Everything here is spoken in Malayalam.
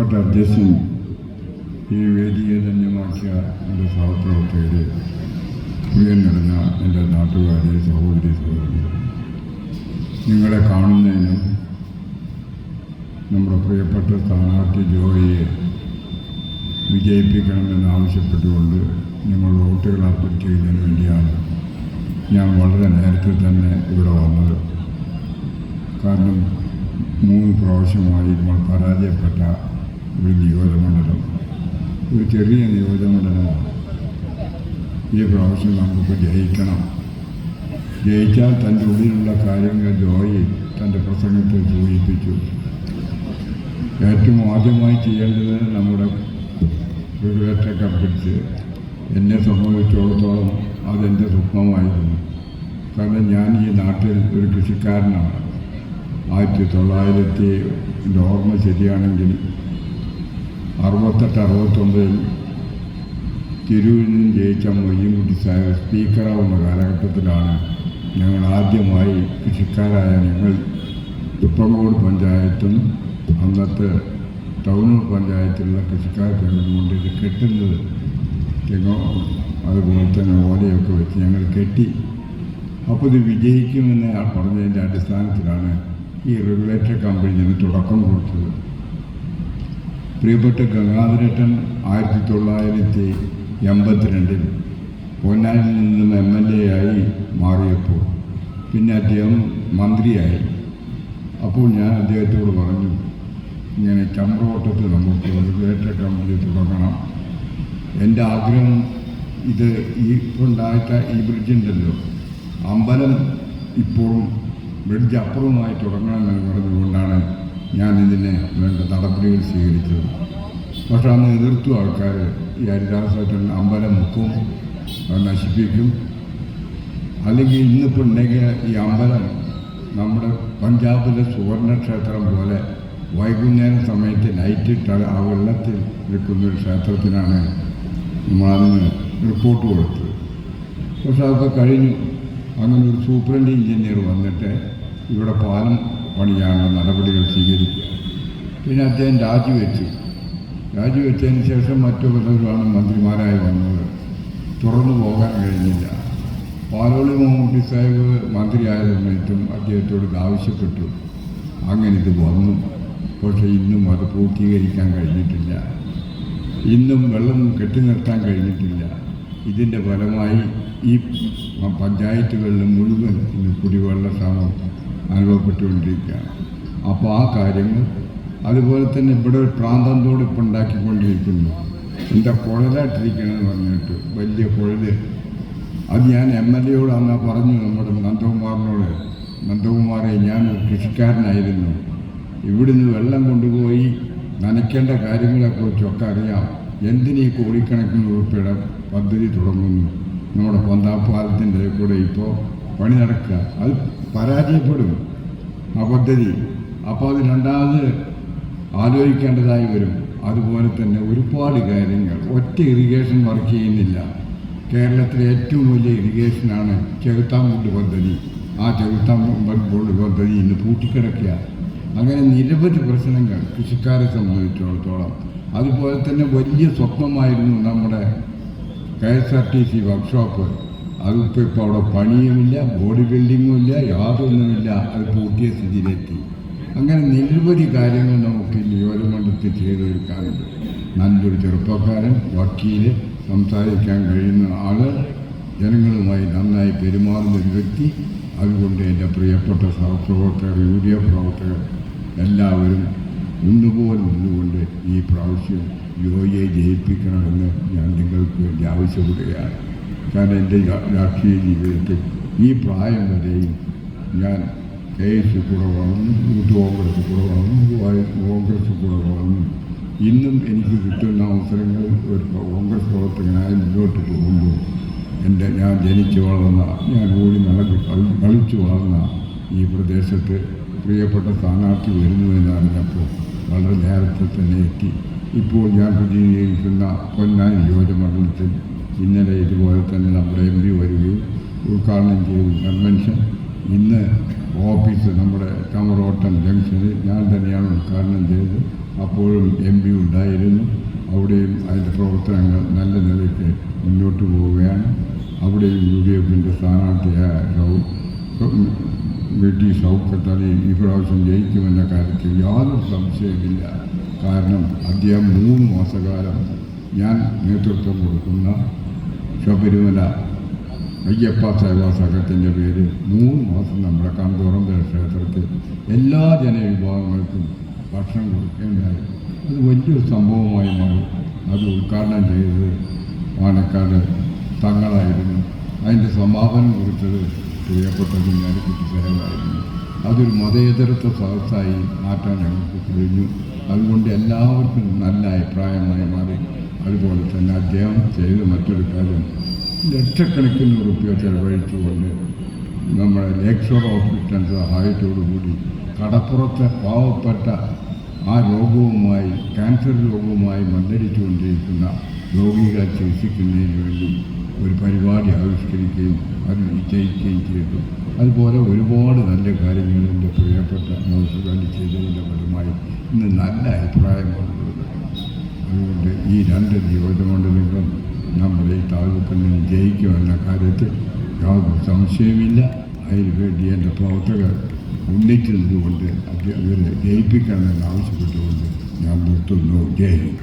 പ്രിയപ്പെട്ട അധ്യക്ഷൻ, ഈ വേദിയെ ധന്യമാക്കിയ എൻ്റെ സഹപ്രവർത്തകരെ, പ്രിയം നിറഞ്ഞ എൻ്റെ നാട്ടുകാരെ, സഹോദരി സഹോദരൻ, നിങ്ങളെ കാണുന്നതിനും നമ്മുടെ പ്രിയപ്പെട്ട സ്ഥാനാർത്ഥി ജോയിയെ വിജയിപ്പിക്കണമെന്ന് ആവശ്യപ്പെട്ടുകൊണ്ട് നിങ്ങൾ വോട്ടുകൾ അഭ്യർത്ഥിക്കുന്നതിന് വേണ്ടിയാണ് ഞാൻ വളരെ നേരത്തെ തന്നെ ഇവിടെ വന്നത്. കാരണം 3 പ്രാവശ്യമായി നമ്മൾ പരാജയപ്പെട്ട ഒരു നിയോജകമണ്ഡലം, ഒരു ചെറിയ നിയോജകമണ്ഡലമാണ്. ഈ പ്രാവശ്യം നമുക്ക് ജയിക്കണം. ജയിച്ചാൽ തൻ്റെ ഉള്ളിലുള്ള കാര്യങ്ങൾ ജോയി തൻ്റെ പ്രസംഗത്തിൽ സൂചിപ്പിച്ചു. ഏറ്റവും ആദ്യമായി ചെയ്യേണ്ടത് നമ്മുടെ റെഗുലേറ്ററൊക്കെ പിടിച്ച്, എന്നെ സംബന്ധിച്ചിടത്തോളം അതെൻ്റെ സ്വപ്നമായിരുന്നു. കാരണം ഞാൻ ഈ നാട്ടിൽ ഒരു കൃഷിക്കാരനാണ്. 1900 എൻ്റെ ഓർമ്മ ശരിയാണെങ്കിൽ 68-69 തിരൂരിൽ നിന്നും ജയിച്ച മൊയ്യൻകുട്ടി സാഹിബ് സ്പീക്കറാവുന്ന കാലഘട്ടത്തിലാണ് ഞങ്ങൾ ആദ്യമായി കൃഷിക്കാരായ ഞങ്ങൾ തുപ്പങ്കോട് പഞ്ചായത്തും അന്നത്തെ ടൗണൂർ പഞ്ചായത്തിലുള്ള കൃഷിക്കാർ ചേർന്നുകൊണ്ട് ഇത് കെട്ടുന്നത്, തെങ്ങോ അതുപോലെ തന്നെ ഓലയൊക്കെ വെച്ച് ഞങ്ങൾ കെട്ടി. അപ്പോൾ ഇത് വിജയിക്കുമെന്ന് പറഞ്ഞതിൻ്റെ അടിസ്ഥാനത്തിലാണ് ഈ റെഗുലേറ്റർ കമ്പനിന് തുടക്കം കൊടുത്തത്. പ്രിയപ്പെട്ട ഗംഗാധരേട്ടൻ 1982 പൊന്നാനിൽ നിന്നും MLA ആയി മാറിയപ്പോൾ പിന്നെ അദ്ദേഹം മന്ത്രിയായി. അപ്പോൾ ഞാൻ അദ്ദേഹത്തോട് പറഞ്ഞു, ഇങ്ങനെ ചമ്പ്രവട്ടത്തിൽ നമുക്ക് റെഗുലേറ്റർ കമ്പനി തുടങ്ങണം. എൻ്റെ ആഗ്രഹം ഇത് ഈ ഉണ്ടായിട്ട ഈ ബ്രിഡ്ജുണ്ടല്ലോ, അമ്പലം ഇപ്പോഴും ബ്രിഡ്ജ് അപ്പുറമായി തുടങ്ങണമെന്ന് പറഞ്ഞതുകൊണ്ടാണ് ഞാൻ ഇതിനെ വേണ്ട നടപടികൾ സ്വീകരിച്ചത്. പക്ഷെ അന്ന് എതിർത്തു ആൾക്കാർ. ഈ ഹരിദാസേട്ടൻ അമ്പലം മുക്കും, നശിപ്പിക്കും. അല്ലെങ്കിൽ ഇന്നിപ്പോൾ ഉണ്ടെങ്കിൽ ഈ അമ്പലം നമ്മുടെ പഞ്ചാബിലെ സുവർണക്ഷേത്രം പോലെ വൈകുന്നേരം സമയത്ത് ലൈറ്റിട്ട് ആ വെള്ളത്തിൽ നിൽക്കുന്നൊരു ക്ഷേത്രത്തിനാണ് നമ്മളന്ന് റിപ്പോർട്ട് കൊടുത്തത്. പക്ഷെ അതൊക്കെ കഴിഞ്ഞു. അങ്ങനെ ഒരു സൂപ്രണ്ട് എഞ്ചിനീയർ വന്നിട്ട് ഇവിടെ പാലം പണിയാനുള്ള നടപടികൾ സ്വീകരിക്കുക. പിന്നെ അദ്ദേഹം രാജിവെച്ചതിന് ശേഷം മറ്റു പലരുമാണ് മന്ത്രിമാരായി വന്നത്. തുറന്നു പോകാൻ കഴിഞ്ഞില്ല. പാലോളി മമ്മൂട്ടി സാഹിബ് മന്ത്രിയായ സമയത്തും അദ്ദേഹത്തോട് ആവശ്യപ്പെട്ടു. അങ്ങനെ ഇത് വന്നു. പക്ഷേ ഇന്നും അത് പൂർത്തീകരിക്കാൻ കഴിഞ്ഞിട്ടില്ല. ഇന്നും വെള്ളം കെട്ടി നിർത്താൻ കഴിഞ്ഞിട്ടില്ല. ഇതിൻ്റെ ഫലമായി ഈ പഞ്ചായത്തുകളിൽ മുഴുവൻ ഇന്ന് കുടിവെള്ള ക്ഷാമം അനുഭവപ്പെട്ടുകൊണ്ടിരിക്കുകയാണ്. അപ്പോൾ ആ കാര്യങ്ങൾ, അതുപോലെ തന്നെ ഇവിടെ ഒരു പ്രാന്തന്തോട് ഇപ്പം ഉണ്ടാക്കിക്കൊണ്ടിരിക്കുന്നു. എന്താ കുഴലായിട്ടിരിക്കണമെന്ന് പറഞ്ഞിട്ട് വലിയ കുഴല്. അത് ഞാൻ MLA അന്ന് പറഞ്ഞു, നമ്മുടെ നന്ദകുമാറെ, ഞാൻ ഒരു കൃഷിക്കാരനായിരുന്നു. ഇവിടുന്ന് വെള്ളം കൊണ്ടുപോയി നനയ്ക്കേണ്ട കാര്യങ്ങളെക്കുറിച്ചൊക്കെ അറിയാം. എന്തിനീ കോടിക്കണക്കിന് രൂപയുടെ പദ്ധതി തുടങ്ങുന്നു നമ്മുടെ പൊന്താപ്പാലത്തിൻ്റെ കൂടെ ഇപ്പോൾ പണി നടക്കുക. അത് പരാജയപ്പെടും ആ പദ്ധതി. അപ്പോൾ അത് രണ്ടാമത് ആലോചിക്കേണ്ടതായി വരും. അതുപോലെ തന്നെ ഒരുപാട് കാര്യങ്ങൾ. ഒറ്റ ഇറിഗേഷൻ വർക്ക് ചെയ്യുന്നില്ല. കേരളത്തിലെ ഏറ്റവും വലിയ ഇറിഗേഷനാണ് ചെകുത്താൻകുണ്ട് പദ്ധതി. ആ ചെകുത്താൻകുണ്ട് പദ്ധതി ഇന്ന് പൂട്ടിക്കിടക്കുക. അങ്ങനെ നിരവധി പ്രശ്നങ്ങൾ കൃഷിക്കാരെ സംബന്ധിച്ചിടത്തോളം. അതുപോലെ തന്നെ വലിയ സ്വപ്നമായിരുന്നു നമ്മുടെ KSRTC വർക്ക്ഷോപ്പ്. അതിപ്പോൾ ഇപ്പോൾ അവിടെ പണിയുമില്ല, ബോഡി ബിൽഡിങ്ങും ഇല്ല, യാതൊന്നുമില്ല. അത് പൂട്ടിയ സ്ഥിതിയിലെത്തി. അങ്ങനെ നിരവധി കാര്യങ്ങൾ നമുക്ക് നിയോജകമണ്ഡലത്തിൽ ചെയ്തു തീർക്കാറുണ്ട്. നല്ലൊരു ചെറുപ്പക്കാരൻ, വക്കീല്, സംസാരിക്കാൻ കഴിയുന്ന ആൾ, ജനങ്ങളുമായി നന്നായി പെരുമാറുന്ന ഒരു വ്യക്തി. അതുകൊണ്ട് എൻ്റെ പ്രിയപ്പെട്ട സഹപ്രവർത്തകർ, UDF പ്രവർത്തകർ എല്ലാവരും ഒന്നുപോലെ നിന്നുകൊണ്ട് ഈ പ്രാവശ്യം ജോയിയെ ജയിപ്പിക്കണമെന്ന് ഞാൻ നിങ്ങൾക്ക് വേണ്ടി ആവശ്യപ്പെടുകയാണ്. കാരണം എൻ്റെ രാഷ്ട്രീയ ജീവിതത്തിൽ ഈ പ്രായം വരെയും ഞാൻ KS കൂടെ വളർന്നു, യൂത്ത് കോൺഗ്രസ് കൂടെ വളർന്നു, കോൺഗ്രസ് കൂടെ വളർന്നു. ഇന്നും എനിക്ക് കിട്ടുന്ന അവസരങ്ങൾ ഒരു കോൺഗ്രസ് പ്രവർത്തകനായി മുന്നോട്ട് പോകുമ്പോൾ ഞാൻ ജനിച്ചു വളർന്ന, ഞാൻ ഓടി കളിച്ചു വളർന്ന ഈ പ്രദേശത്ത് പ്രിയപ്പെട്ട സ്ഥാനാർത്ഥി വരുന്നുവെന്ന് അറിഞ്ഞപ്പോൾ വളരെ നേരത്തെ തന്നെ എത്തി. ഇപ്പോൾ ഞാൻ പ്രതിനിധീകരിക്കുന്ന പൊന്നാനി നിയോജകമണ്ഡലത്തിൽ ഇന്നലെ ഇതുപോലെ തന്നെ നമ്മുടെ MP വരികയും ഉദ്ഘാടനം ചെയ്തു കൺവെൻഷൻ. ഇന്ന് ഓഫീസ് നമ്മുടെ ചമറോട്ടം ജംഗ്ഷനിൽ ഞാൻ തന്നെയാണ് ഉദ്ഘാടനം ചെയ്തത്. അപ്പോഴും MP ഉണ്ടായിരുന്നു. അവിടെയും അതിൻ്റെ പ്രവർത്തനങ്ങൾ നല്ല നിലയ്ക്ക് മുന്നോട്ട് പോവുകയാണ്. അവിടെയും UDFിൻ്റെ സ്ഥാനാർത്ഥിയായ VT ഷൗക്കത്ത് അലി ഈ പ്രാവശ്യം ജയിക്കുമെന്ന കാര്യത്തിൽ യാതൊരു സംശയമില്ല. കാരണം അദ്ദേഹം 3 മാസക്കാലം ഞാൻ നേതൃത്വം കൊടുക്കുന്ന ശബരിമല അയ്യപ്പ സേവാ സംഘത്തിൻ്റെ പേര് 3 മാസം നമ്മുടെ കന്തോറമ്പല ക്ഷേത്രത്തിൽ എല്ലാ ജനവിഭാഗങ്ങൾക്കും ഭക്ഷണം കൊടുക്കേണ്ടായി. അത് വലിയൊരു സംഭവമായി മാറി. അത് ഉദ്ഘാടനം ചെയ്തത് പാണക്കാട് തങ്ങളായിരുന്നു. അതിൻ്റെ സമാപനം കുറിച്ചത് പ്രിയപ്പെട്ട കുഞ്ഞാലിക്കുട്ടി സാഹിബായിരുന്നു. അതൊരു മതേതരത്വ സദസ്സായി മാറ്റാൻ ഞങ്ങൾക്ക് കഴിഞ്ഞു. അതുകൊണ്ട് എല്ലാവർക്കും നല്ല അഭിപ്രായമായി മാറി. അതുപോലെ തന്നെ അദ്ദേഹം ചെയ്ത മറ്റൊരു കാര്യം, ലക്ഷക്കണക്കിന് റുപ്യ ചെലവഴിച്ചുകൊണ്ട് നമ്മുടെ ലേക്ക് ഷോർ ഹോസ്പിറ്റൽ സഹായത്തോടുകൂടി കടപ്പുറത്തെ പാവപ്പെട്ട ആ രോഗവുമായി, ക്യാൻസർ രോഗവുമായി മല്ലടിച്ചുകൊണ്ടിരിക്കുന്ന രോഗികളെ ചികിത്സിക്കുന്നതിന് വേണ്ടി ഒരു പരിപാടി ആവിഷ്കരിക്കുകയും അത് വിജയിക്കുകയും ചെയ്തു. അതുപോലെ ഒരുപാട് നല്ല കാര്യങ്ങൾ എൻ്റെ പ്രിയപ്പെട്ട നൗഷദ് ചെയ്തതിൻ്റെ ഫലമായി ഇന്ന് നല്ല അഭിപ്രായങ്ങളുള്ളത്. അതുകൊണ്ട് ഈ 2 നിയോജകമണ്ഡലങ്ങളും നമ്മുടെ ഈ താലൂക്കിൽ നിന്ന് ജയിക്കുമെന്ന കാര്യത്തിൽ യാതൊരു സംശയമില്ല. അതിനുവേണ്ടി എൻ്റെ പ്രവർത്തകർ ഒന്നിച്ചു നിന്നുകൊണ്ട് അവരെ ജയിപ്പിക്കണമെന്ന് ആവശ്യപ്പെട്ടുകൊണ്ട് ഞാൻ നിർത്തുന്നു. ജയ് ഹിന്ദ്.